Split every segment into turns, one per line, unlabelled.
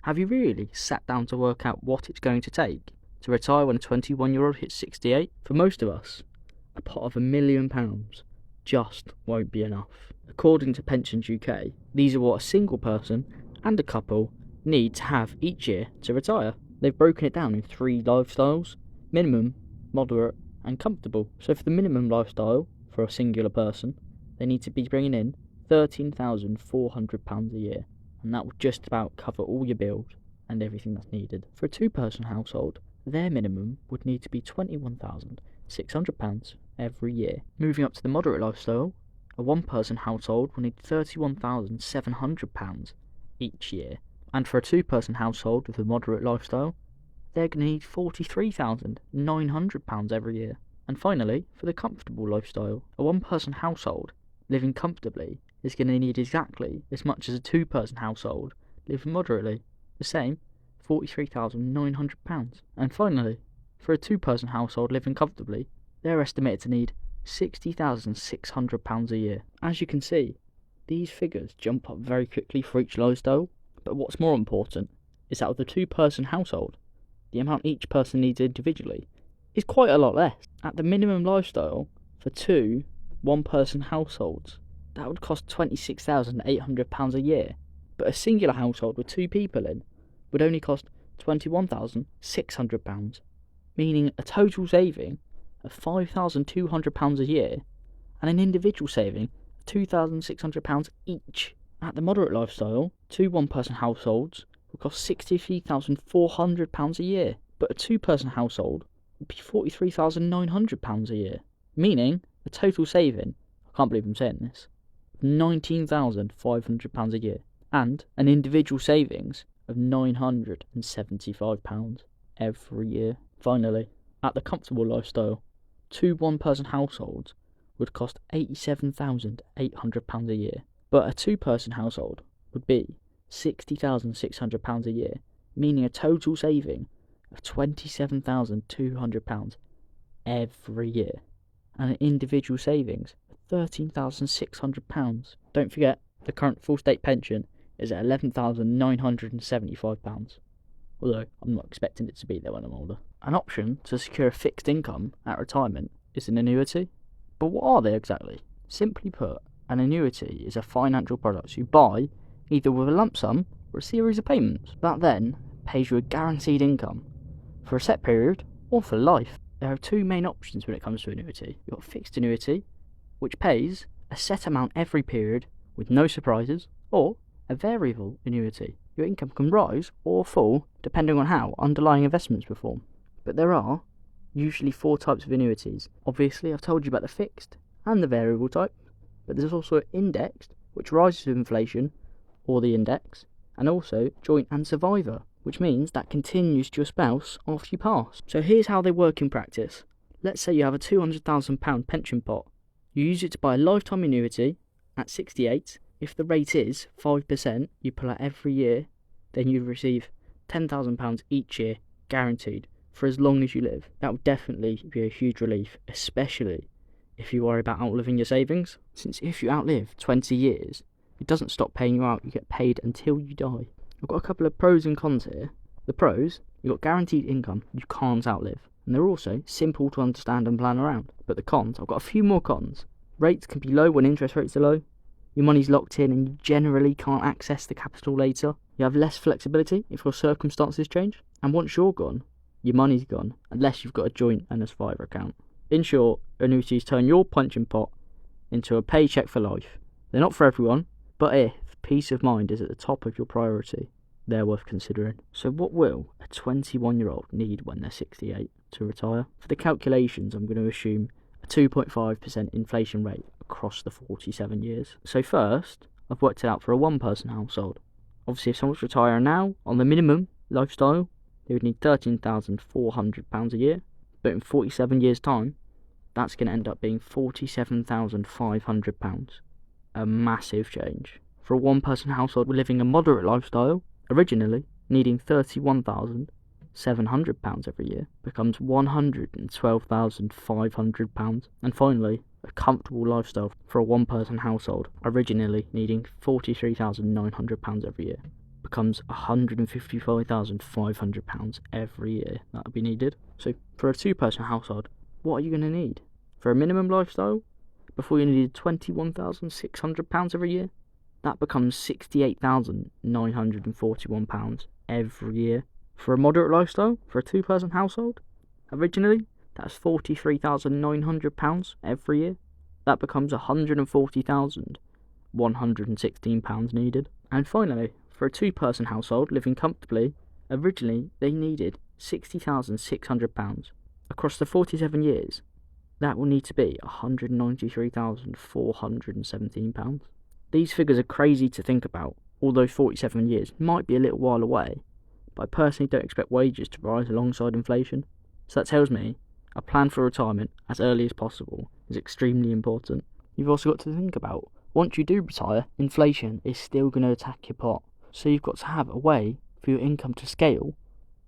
Have you really sat down to work out what it's going to take to retire when a 21-year-old hits 68? For most of us, a pot of £1 million just won't be enough. According to PensionsUK, these are what a single person and a couple need to have each year to retire. They've broken it down in 3 lifestyles: minimum, moderate and comfortable. So for the minimum lifestyle, for a singular person, they need to be bringing in £13,400 a year, and that would just about cover all your bills and everything that's needed. For a 2-person household, their minimum would need to be £21,600 every year. Moving up to the moderate lifestyle, a 1-person household will need £31,700 each year. And for a 2-person household with a moderate lifestyle, they're going to need £43,900 every year. And finally, for the comfortable lifestyle, a 1-person household living comfortably is going to need exactly as much as a 2-person household living moderately, the same, £43,900. And finally, for a 2-person household living comfortably, they're estimated to need £60,600 a year. As you can see, these figures jump up very quickly for each lifestyle, but what's more important is that with a 2-person household, the amount each person needs individually is quite a lot less. At the minimum lifestyle, for 2 1-person households, that would cost £26,800 a year, but a singular household with 2 people in would only cost £21,600, meaning a total saving of £5,200 a year and an individual saving of £2,600 each. At the moderate lifestyle, 2 1-person households would cost £63,400 a year, but a 2-person household would be £43,900 a year, meaning a total saving, I can't believe I'm saying this, of £19,500 a year, and an individual savings of £975 every year. Finally, at the comfortable lifestyle, 2 1-person households would cost £87,800 a year, but a 2-person household would be £60,600 a year, meaning a total saving of £27,200 every year, and an individual savings of £13,600. Don't forget, the current full state pension is at £11,975, although I'm not expecting it to be there when I'm older. An option to secure a fixed income at retirement is an annuity. But what are they exactly? Simply put, an annuity is a financial product you buy either with a lump sum or a series of payments that then pays you a guaranteed income for a set period or for life. There are 2 main options when it comes to annuity. You've got fixed annuity, which pays a set amount every period with no surprises, or a variable annuity. Your income can rise or fall depending on how underlying investments perform. But there are usually 4 types of annuities. Obviously, I've told you about the fixed and the variable type, but there's also indexed, which rises with inflation, or the index, and also joint and survivor, which means that continues to your spouse after you pass. So here's how they work in practice. Let's say you have a £200,000 pension pot. You use it to buy a lifetime annuity at 68. If the rate is 5%, you pull out every year, then you receive £10,000 each year, guaranteed, for as long as you live. That would definitely be a huge relief, especially if you worry about outliving your savings, since if you outlive 20 years, it doesn't stop paying you out, you get paid until you die. I've got a couple of pros and cons here. The pros, you've got guaranteed income you can't outlive, and they're also simple to understand and plan around. But the cons, I've got a few more cons. Rates can be low when interest rates are low. Your money's locked in and you generally can't access the capital later. You have less flexibility if your circumstances change. And once you're gone, your money's gone, unless you've got a joint and a survivor account. In short, annuities turn your pension pot into a paycheck for life. They're not for everyone, but if peace of mind is at the top of your priority, they're worth considering. So what will a 21-year-old need when they're 68 to retire? For the calculations, I'm going to assume a 2.5% inflation rate across the 47 years. So first, I've worked it out for a 1-person household. Obviously, if someone's retiring now on the minimum lifestyle, they would need £13,400 a year, but in 47 years' time, that's going to end up being £47,500. A massive change. For a 1-person household living a moderate lifestyle, originally needing £31,700 every year, becomes £112,500. And finally, a comfortable lifestyle for a 1-person household, originally needing £43,900 every year, becomes £155,500 every year that will be needed. So for a two-person household, what are you going to need? For a minimum lifestyle, before you needed £21,600 every year, that becomes £68,941 every year. For a moderate lifestyle, for a two-person household, originally, that's £43,900 every year. That becomes £140,116 needed. And finally, for a two-person household living comfortably, originally they needed £60,600. Across the 47 years, that will need to be £193,417. These figures are crazy to think about, although 47 years might be a little while away, but I personally don't expect wages to rise alongside inflation. So that tells me a plan for retirement as early as possible is extremely important. You've also got to think about, once you do retire, inflation is still going to attack your pot. So you've got to have a way for your income to scale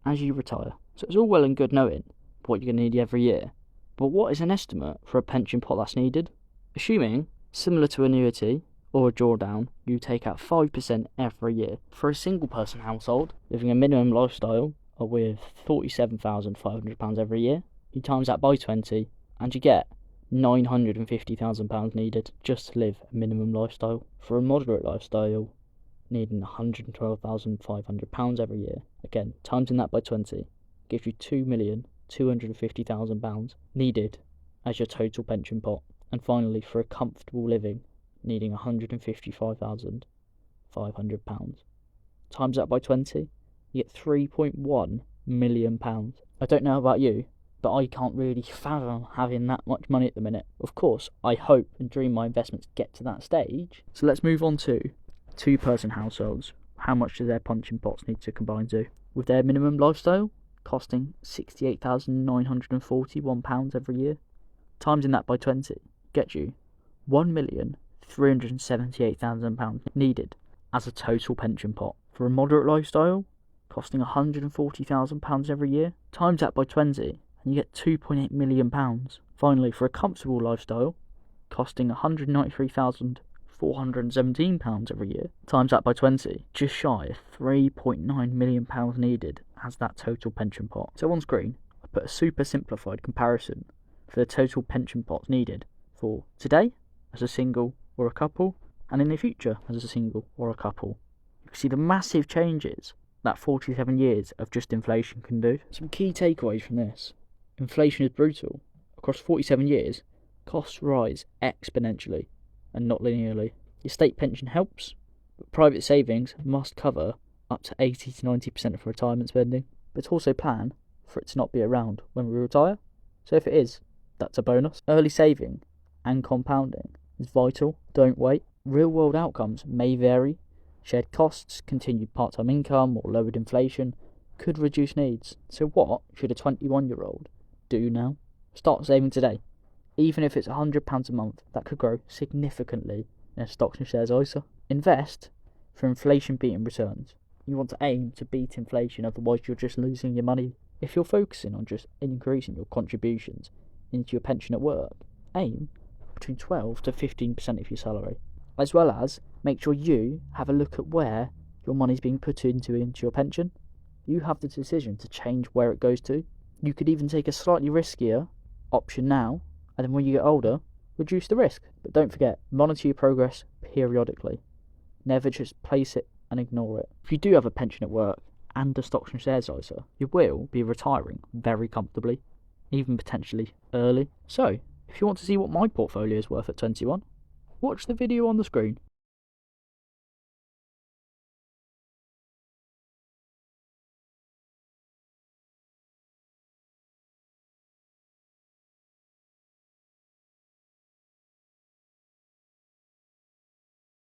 as you retire. So it's all well and good knowing what you're going to need every year, but what is an estimate for a pension pot that's needed? Assuming, similar to annuity or a drawdown, you take out 5% every year. For a single person household living a minimum lifestyle with £47,500 every year, you times that by 20 and you get £950,000 needed just to live a minimum lifestyle. For a moderate lifestyle, needing £112,500 every year, again timesing that by 20 gives you £2,250,000 needed as your total pension pot. And finally, for a comfortable living, needing £155,500. Times that by 20, you get £3.1 million. I don't know about you, but I can't really fathom having that much money at the minute. Of course, I hope and dream my investments get to that stage. So let's move on to two-person households. How much do their pension pots need to combine to? With their minimum lifestyle costing £68,941 every year, timesing that by 20 gets you £1,378,000 needed as a total pension pot. For a moderate lifestyle costing £140,000 every year, times that by 20 and you get £2.8 million. Finally, for a comfortable lifestyle costing £193,417 every year, times that by 20, just shy of £3.9 million needed as that total pension pot. So on screen, I put a super simplified comparison for the total pension pots needed for today as a single or a couple, and in the future as a single or a couple. You can see the massive changes that 47 years of just inflation can do. Some key takeaways from this. Inflation is brutal. Across 47 years, costs rise exponentially and not linearly. Your state pension helps, but private savings must cover up to 80 to 90% of retirement spending, but also plan for it to not be around when we retire. So if it is, that's a bonus. Early saving and compounding is vital. Don't wait. Real world outcomes may vary. Shared costs, continued part-time income, or lowered inflation could reduce needs. So what should a 21-year-old do now? Start saving today. Even if it's £100 a month, that could grow significantly in a stocks and shares ISA. Invest for inflation-beating returns. You want to aim to beat inflation, otherwise you're just losing your money. If you're focusing on just increasing your contributions into your pension at work, aim between 12 to 15% of your salary. As well as make sure you have a look at where your money's being put into your pension. You have the decision to change where it goes to. You could even take a slightly riskier option now, and then when you get older, reduce the risk. But don't forget, monitor your progress periodically. Never just place it and ignore it. If you do have a pension at work and a stocks and shares ISA, you will be retiring very comfortably, even potentially early. So, if you want to see what my portfolio is worth at 21, watch the video on the screen.